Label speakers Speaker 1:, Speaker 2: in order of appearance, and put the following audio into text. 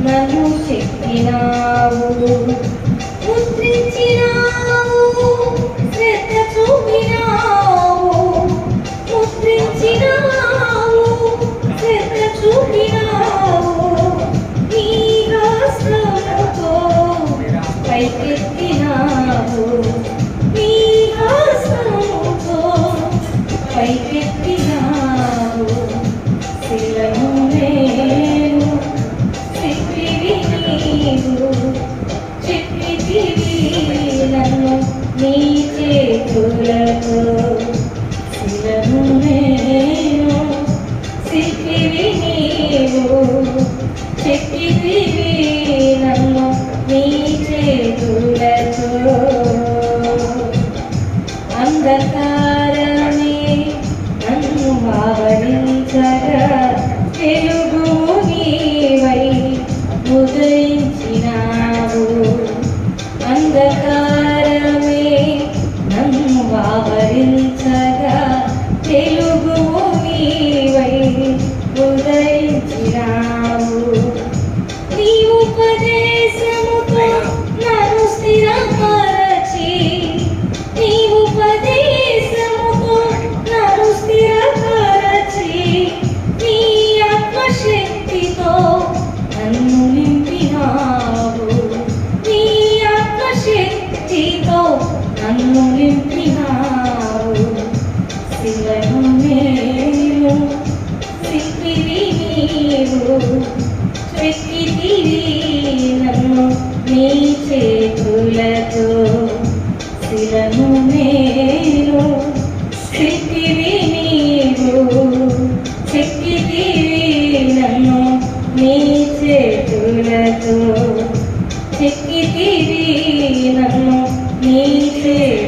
Speaker 1: నన్ను చెక్కినావు, ముద్రించినావు, శ్రద్ధ చూపినావు, ముద్రించినావు, శ్రద్ధ చూపినావు. నీ హస్తముతో పైకెత్తినావు, నీ హస్తముతో పైకెత్తినావు. శిలను నేను చెప్పివి నీవు, చెప్పితివి నన్ను నీ చేతులతో. శిలను నేను చెప్పివి నీవు, చెప్పితివి నన్ను నీ చేతులతో. అంధకారమే నన్ను ఆవరించగా వెలుగు నీవై ఉదయించినావు. అంధకారమే నన్ను ఆవరించగా వెలుగు నీవై ఉదయించినావు. నీ ఉపదేశముతో నన్ను స్థిరపరచి, నీ ఉపదేశముతో నన్ను స్థిరపరచి, నీ ఆత్మశక్తితో నన్ను నింపినావు, నీ ఆత్మశక్తితో నన్ను నింపినావు. శిలను నేను చెప్పివి నీవు, చెక్కితివి నన్ను నీ చేతులతో. శిలను నేను చెప్పివి నీవు, చెక్కితివి నన్ను నీ చేతులతో. చెక్కితివి నన్ను నీ చేతులతో.